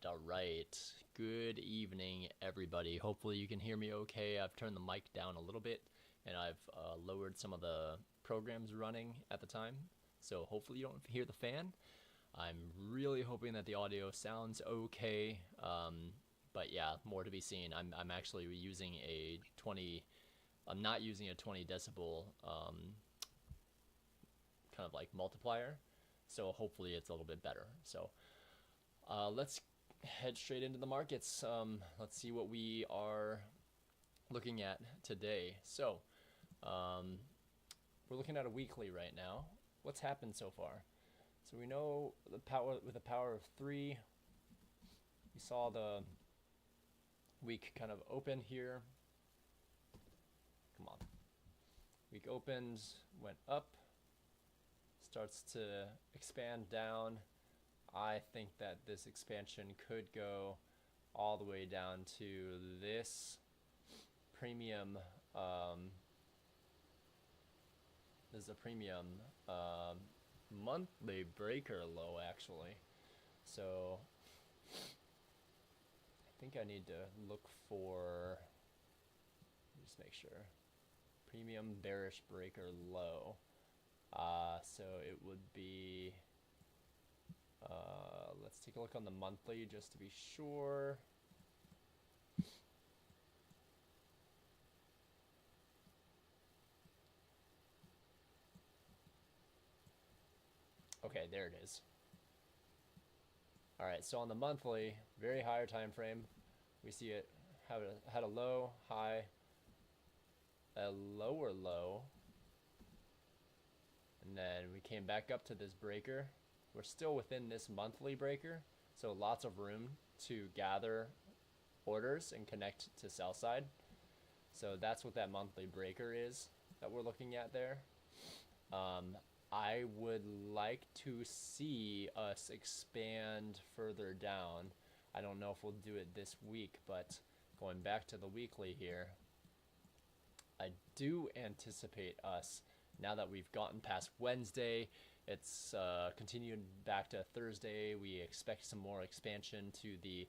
All right. Good evening, everybody. Hopefully you can hear me okay. I've turned the mic down a little bit, and I've lowered some of the programs running at the time. So hopefully you don't hear the fan. I'm really hoping that the audio sounds okay. But yeah, more to be seen. I'm actually using a 20. I'm not using a 20 decibel kind of like multiplier. So hopefully it's a little bit better. So let's head straight into the markets. Let's see what we are looking at today. So we're looking at a weekly right now. What's happened so far? So we know the power with a power of 3. We saw the week kind of open here. Come on. Week opened, went up, starts to expand down. I think that this expansion could go all the way down to this premium. This is a premium monthly breaker low, actually. So I think I need to look for, just make sure, premium bearish breaker low. So it would be, let's take a look on the monthly just to be sure. Okay, there it is. All right, so on the monthly, very higher time frame, we see it had a low, high, a lower low, and then we came back up to this breaker. We're still within this monthly breaker, so lots of room to gather orders and connect to sell side. So that's what that monthly breaker is that we're looking at there. I would like to see us expand further down. I don't know if we'll do it this week, but going back to the weekly here, I do anticipate us, now that we've gotten past Wednesday, it's continued back to Thursday. We expect some more expansion to the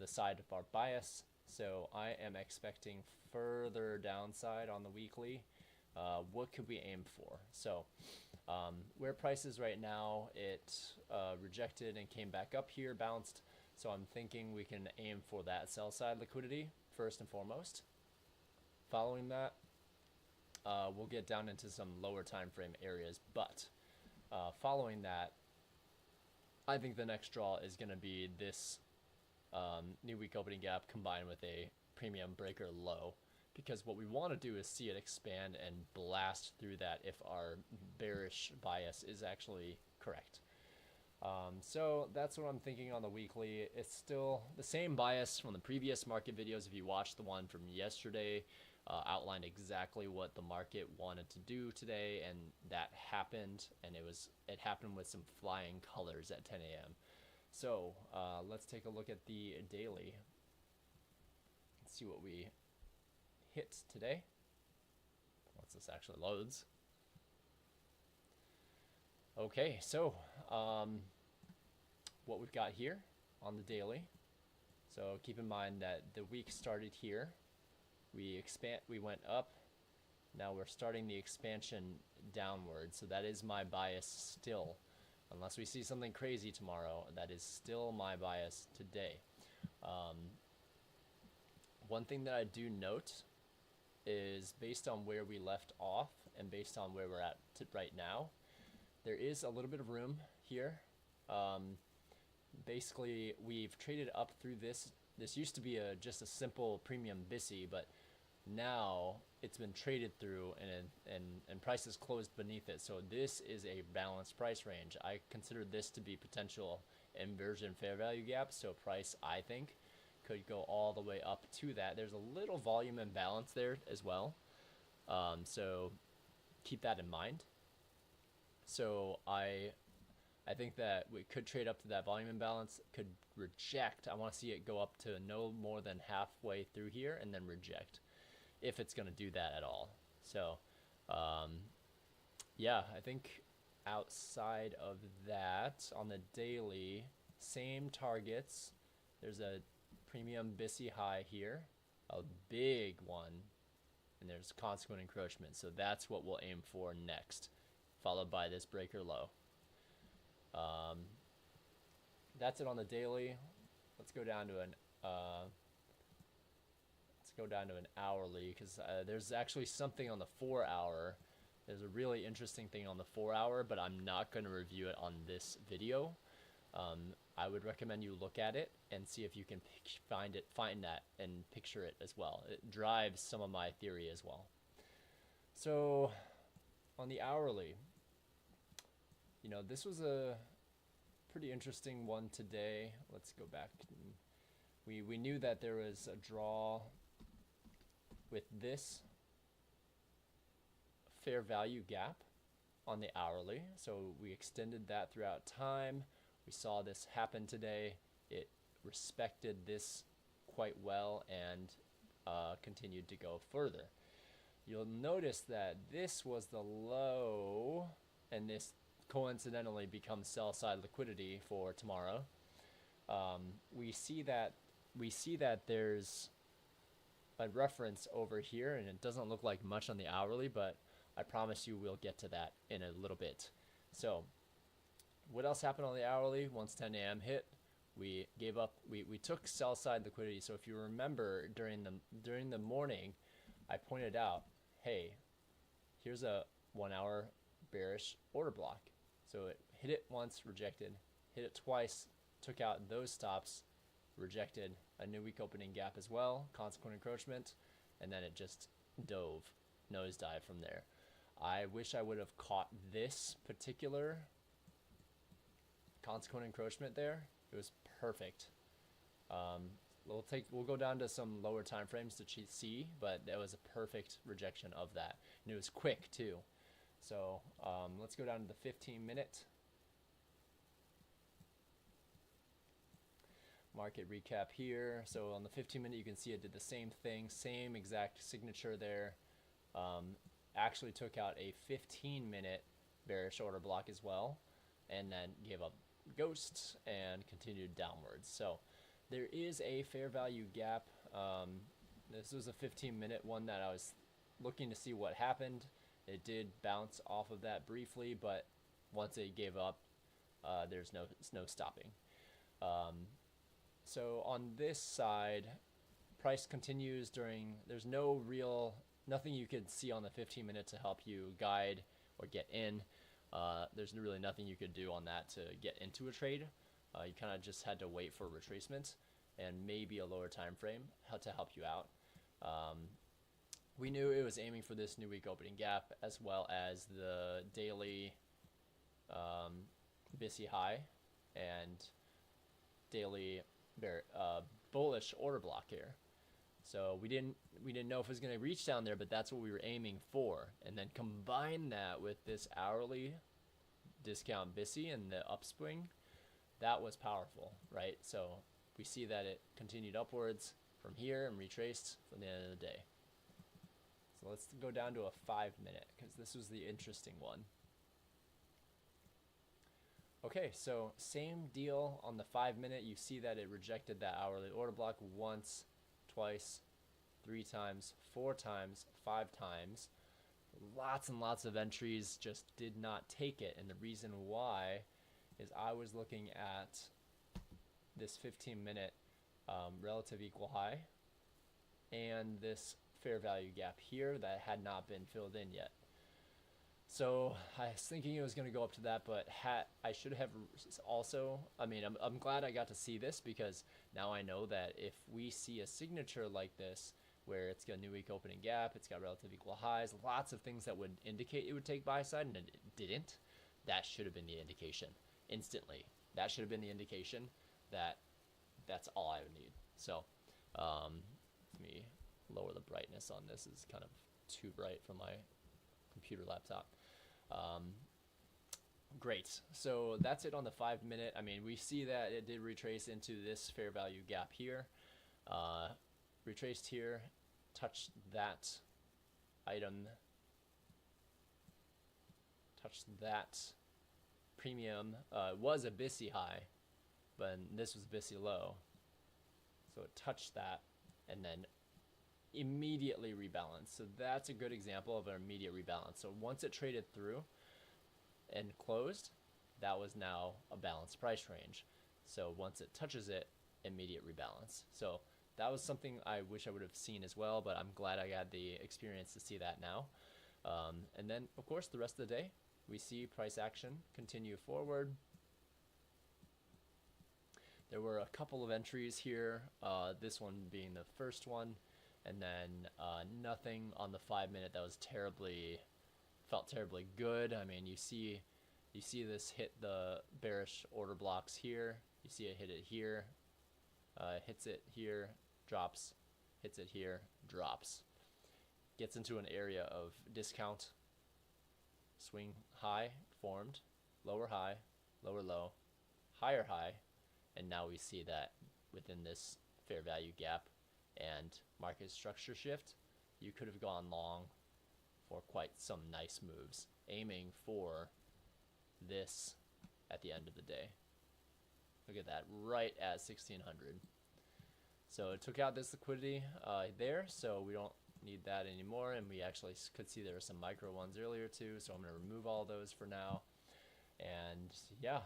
side of our bias. So I am expecting further downside on the weekly. What could we aim for? So where price is right now, it rejected and came back up here, bounced. So I'm thinking we can aim for that sell side liquidity first and foremost. Following that, we'll get down into some lower time frame areas, but following that, I think the next draw is going to be this new week opening gap combined with a premium breaker low, because what we want to do is see it expand and blast through that if our bearish bias is actually correct. So that's what I'm thinking on the weekly. It's still the same bias from the previous market videos. If you watched the one from yesterday, outlined exactly what the market wanted to do today, and that happened, and it happened with some flying colors at 10 a.m. So let's take a look at the daily. Let's see what we hit today once this actually loads. Okay, so what we've got here on the daily. So keep in mind that the week started here. We went up. Now we're starting the expansion downward. So that is my bias still. Unless we see something crazy tomorrow, that is still my bias today. One thing that I do note is, based on where we left off and based on where we're at right now, there is a little bit of room here. Basically, we've traded up through this. This used to be just a simple premium BISI, but now it's been traded through and prices closed beneath it. So this is a balanced price range. I consider this to be potential inversion fair value gap. So price, I think, could go all the way up to that. There's a little volume imbalance there as well. So keep that in mind. So I think that we could trade up to that volume imbalance, could reject. I want to see it go up to no more than halfway through here and then reject, if it's going to do that at all. So yeah, I think outside of that, on the daily, same targets. There's a premium BISI high here, a big one, and there's consequent encroachment. So that's what we'll aim for next, followed by this breaker low. That's it on the daily. Let's go down to an hourly, because there's actually something on the 4 hour. There's a really interesting thing on the 4 hour, but I'm not going to review it on this video. I would recommend you look at it and see if you can find that and picture it as well. It drives some of my theory as well. So on the hourly, you know, this was a pretty interesting one today. Let's go back. We knew that there was a draw with this fair value gap on the hourly, so we extended that throughout time. We saw this happen today. It respected this quite well and continued to go further. You'll notice that this was the low, and this coincidentally becomes sell side liquidity for tomorrow. We see that there's a reference over here, and it doesn't look like much on the hourly, but I promise you we'll get to that in a little bit. So what else happened on the hourly? Once 10 a.m. hit, we gave up. We took sell side liquidity. So if you remember during the morning, I pointed out, hey, here's a 1 hour bearish order block. So it hit it once, rejected, hit it twice, took out those stops, rejected a new week opening gap as well, consequent encroachment, and then it just dove, nosedive from there. I wish I would have caught this particular consequent encroachment there. It was perfect. We'll go down to some lower time frames to see, but that was a perfect rejection of that, and it was quick too. So let's go down to the 15-minute market recap here. So on the 15-minute, you can see it did the same thing, same exact signature there. Actually took out a 15-minute bearish order block as well, and then gave up ghost and continued downwards. So there is a fair value gap. This was a 15-minute one that I was looking to see what happened. It did bounce off of that briefly, but once it gave up, there's no stopping. So on this side, price continues there's nothing you could see on the 15-minute to help you guide or get in. There's really nothing you could do on that to get into a trade. You kind of just had to wait for retracement and maybe a lower time frame to help you out. We knew it was aiming for this new week opening gap as well as the daily BISI high and daily bullish order block here. So we didn't know if it was going to reach down there, but that's what we were aiming for. And then combine that with this hourly discount BISI and the upswing, that was powerful, right? So we see that it continued upwards from here and retraced from the end of the day. So let's go down to a 5-minute, because this was the interesting one. Okay, so same deal on the 5-minute. You see that it rejected that hourly order block once, twice, 3 times, 4 times, 5 times. Lots and lots of entries just did not take it, and the reason why is I was looking at this 15-minute relative equal high and this fair value gap here that had not been filled in yet. So I was thinking it was going to go up to that, but I should have also, I mean, I'm glad I got to see this, because now I know that if we see a signature like this, where it's got a new week opening gap, it's got relative equal highs, lots of things that would indicate it would take buy side, and it didn't, that should have been the indication instantly. That should have been the indication that that's all I would need. So let me lower the brightness on this. It's kind of too bright for my computer laptop. Great. So that's it on the 5-minute. I mean, we see that it did retrace into this fair value gap here. Retraced here, touched that item, touched that premium. Was a BISI high, but this was Visi low. So it touched that and then immediately rebalanced. So that's a good example of an immediate rebalance. So once it traded through and closed, that was now a balanced price range. So once it touches it, immediate rebalance. So that was something I wish I would have seen as well, but I'm glad I had the experience to see that now. And then, of course, the rest of the day, we see price action continue forward. There were a couple of entries here, this one being the first one, and then nothing on the 5 minute that was felt terribly good. I mean, you see this hit the bearish order blocks here. You see it hit it here, hits it here, drops, hits it here, drops. Gets into an area of discount, swing high formed, lower high, lower low, higher high, and now we see that within this fair value gap and market structure shift, you could have gone long for quite some nice moves, aiming for this at the end of the day. Look at that, right at 1600. So it took out this liquidity there, so we don't need that anymore, and we actually could see there were some micro ones earlier too, so I'm going to remove all those for now. And yeah,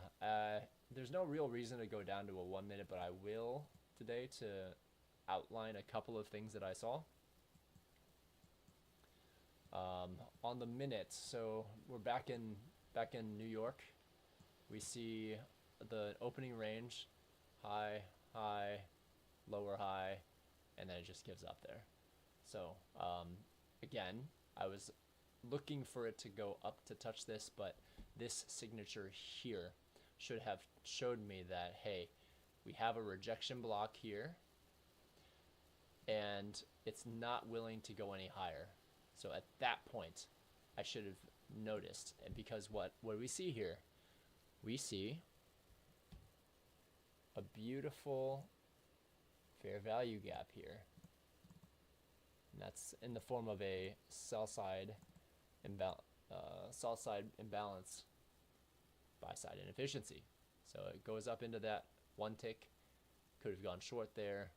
there's no real reason to go down to a 1 minute, but I will today to outline a couple of things that I saw. On the minute, so we're back in New York. We see the opening range, high, high, lower high, and then it just gives up there. So again, I was looking for it to go up to touch this, but this signature here should have showed me that, hey, we have a rejection block here and it's not willing to go any higher. So at that point, I should have noticed, and because what we see here, we see a beautiful fair value gap here. And that's in the form of a sell side imbalance, buy side inefficiency. So it goes up into that one tick, could have gone short there.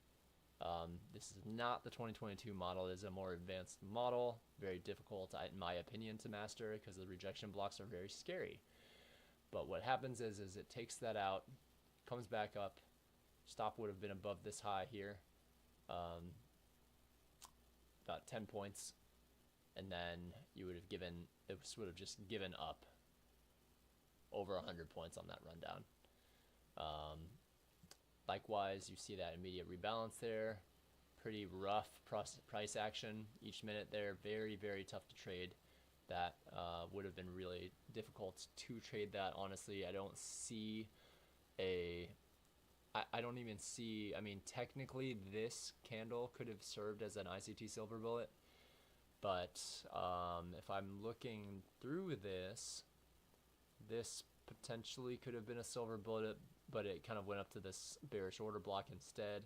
This is not the 2022 model. It is a more advanced model, very difficult in my opinion to master because the rejection blocks are very scary. But what happens is it takes that out, comes back up, stop would have been above this high here, about 10 points, and then you would have would have just given up over 100 points on that rundown. Likewise, you see that immediate rebalance there, pretty rough price action each minute there, very, very tough to trade. That would have been really difficult to trade that, honestly. I don't see I don't even see, I mean, technically this candle could have served as an ICT silver bullet, but if I'm looking through this potentially could have been a silver bullet, but it kind of went up to this bearish order block instead,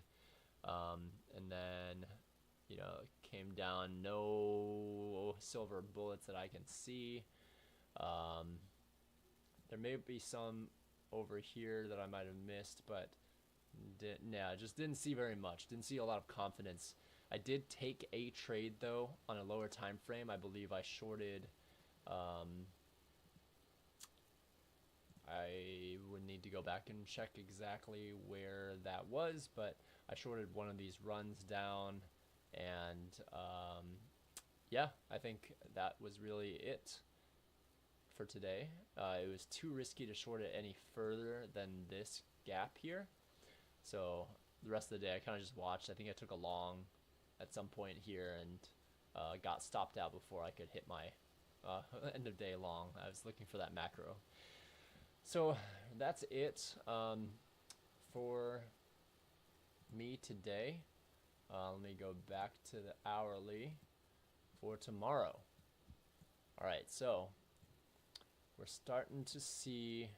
and then, you know, came down, no silver bullets that I can see. There may be some over here that I might have missed, but just didn't see very much. Didn't see a lot of confidence. I did take a trade though on a lower time frame. I believe I shorted. I would need to go back and check exactly where that was, but I shorted one of these runs down, and yeah, I think that was really it for today. It was too risky to short it any further than this gap here. So the rest of the day I kind of just watched. I think I took a long at some point here and got stopped out before I could hit my end of day long. I was looking for that macro. So that's it for me today. Let me go back to the hourly for tomorrow. All right, so we're starting to see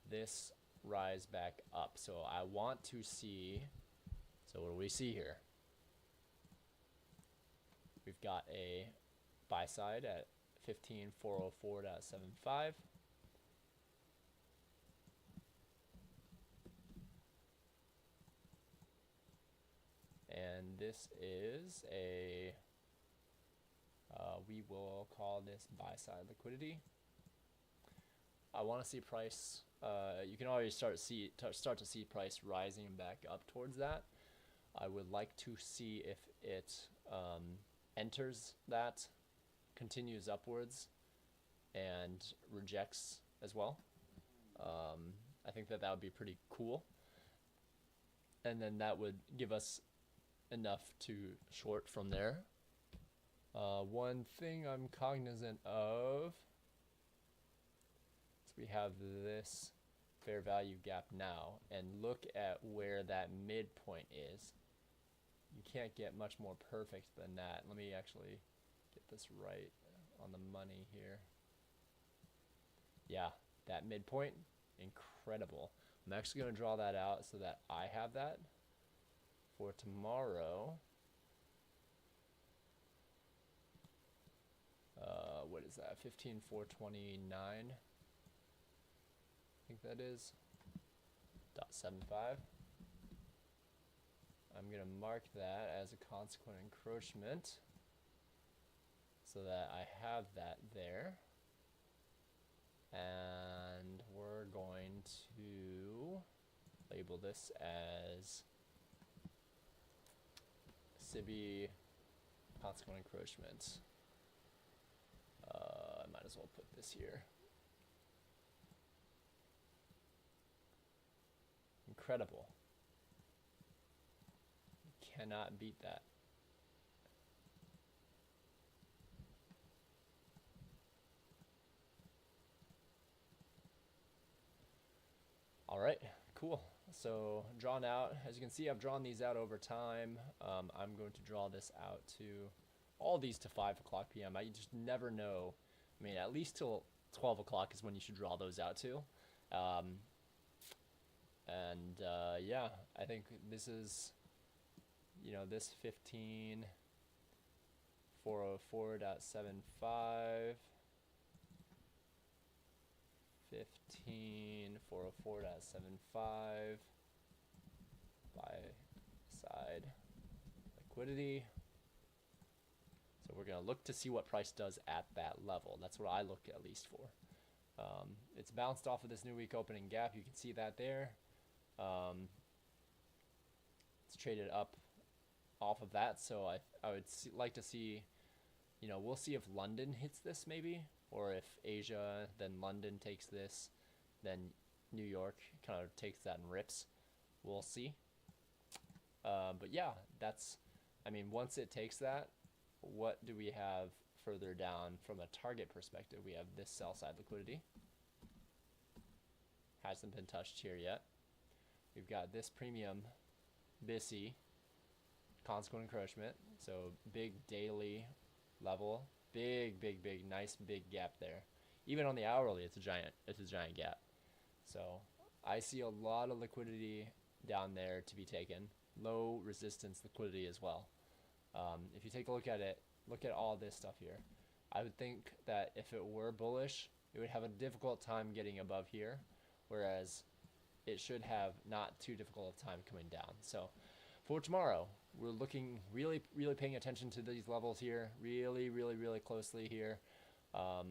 this rise back up. So I want to see, so what do we see here? We've got a buy side at 15,404.75. this is a, we will call this buy side liquidity. I want to see price, you can already start to see price rising back up towards that. I would like to see if it enters that, continues upwards, and rejects as well. I think that would be pretty cool. And then that would give us enough to short from there. One thing I'm cognizant of, so we have this fair value gap now, and look at where that midpoint is. You can't get much more perfect than that. Let me actually get this right on the money here. Yeah, that midpoint, incredible. I'm actually going to draw that out so that I have that for tomorrow. What is that? 15,429. I think that is .75. I'm going to mark that as a consequent encroachment so that I have that there. And we're going to label this as SIBI consequent encroachment. I might as well put this here. Incredible. You cannot beat that. All right, cool. So drawn out, as you can see, I've drawn these out over time. I'm going to draw this out to all these to 5 o'clock p.m. I just never know. I mean, at least till 12 o'clock is when you should draw those out to. Yeah, I think this is, you know, this 15,404.75, 15,404.75, buy side liquidity. So we're going to look to see what price does at that level. That's what I look at least for. It's bounced off of this new week opening gap. You can see that there. It's traded up off of that. So I would like to see, you know, we'll see if London hits this maybe, or if Asia, then London takes this, then New York kind of takes that and rips. We'll see. But yeah, that's, I mean, once it takes that, what do we have further down from a target perspective? We have this sell side liquidity. Hasn't been touched here yet. We've got this premium BISI, consequent encroachment. So big daily level, big, nice big gap there. Even on the hourly, it's a giant gap. So I see a lot of liquidity down there to be taken. Low resistance liquidity as well. If you take a look at it, look at all this stuff here. I would think that if it were bullish, it would have a difficult time getting above here, whereas it should have not too difficult a time coming down. So for tomorrow, we're looking really paying attention to these levels here, really closely here. I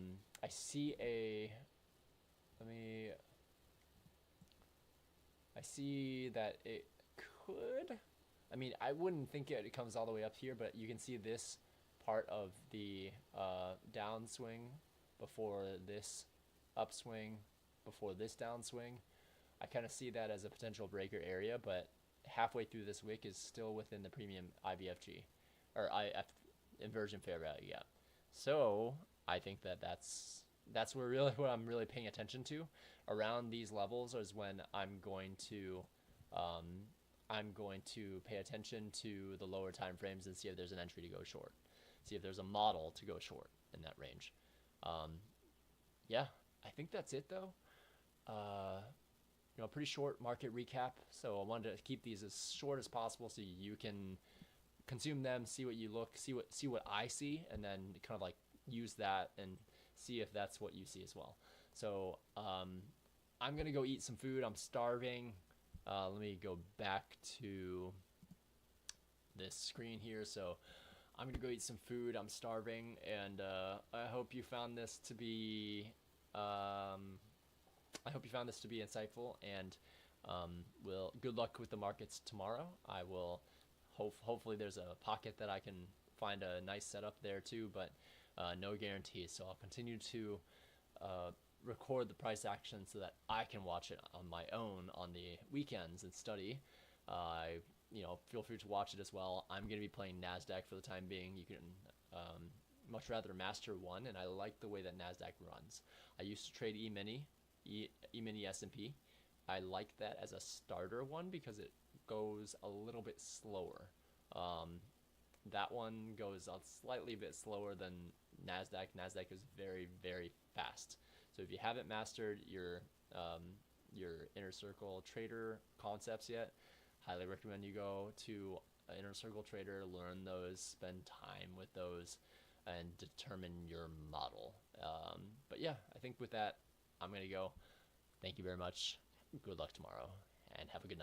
see I see that it could, I mean, I wouldn't think it comes all the way up here, but you can see this part of the downswing before this upswing, before this downswing. I kind of see that as a potential breaker area, but halfway through this wick is still within the premium IVFG, or inversion fair value gap. So I think that's where what I'm really paying attention to. Around these levels is when I'm going to pay attention to the lower time frames and see if there's an entry to go short, see if there's a model to go short in that range. Yeah, I think that's it though. You know, pretty short market recap, so I wanted to keep these as short as possible so you can consume them, see what you see what I see, and then kind of like use that and see if that's what you see as well. So I'm gonna go eat some food. I'm starving. Let me go back to this screen here. So I'm gonna go eat some food. I'm starving, and I hope you found this to be insightful, and good luck with the markets tomorrow. I will hopefully there's a pocket that I can find a nice setup there too, but no guarantees. So I'll continue to record the price action so that I can watch it on my own on the weekends and study. Feel free to watch it as well. I'm going to be playing NASDAQ for the time being. You can much rather master one, and I like the way that NASDAQ runs. I used to trade E-mini S&P. I like that as a starter one because it goes a little bit slower. That one goes a slightly bit slower than NASDAQ. NASDAQ is very, very fast. So if you haven't mastered your inner circle trader concepts yet, highly recommend you go to inner circle trader, learn those, spend time with those, and determine your model. But yeah, I think with that, I'm going to go. Thank you very much. Good luck tomorrow, and have a good night.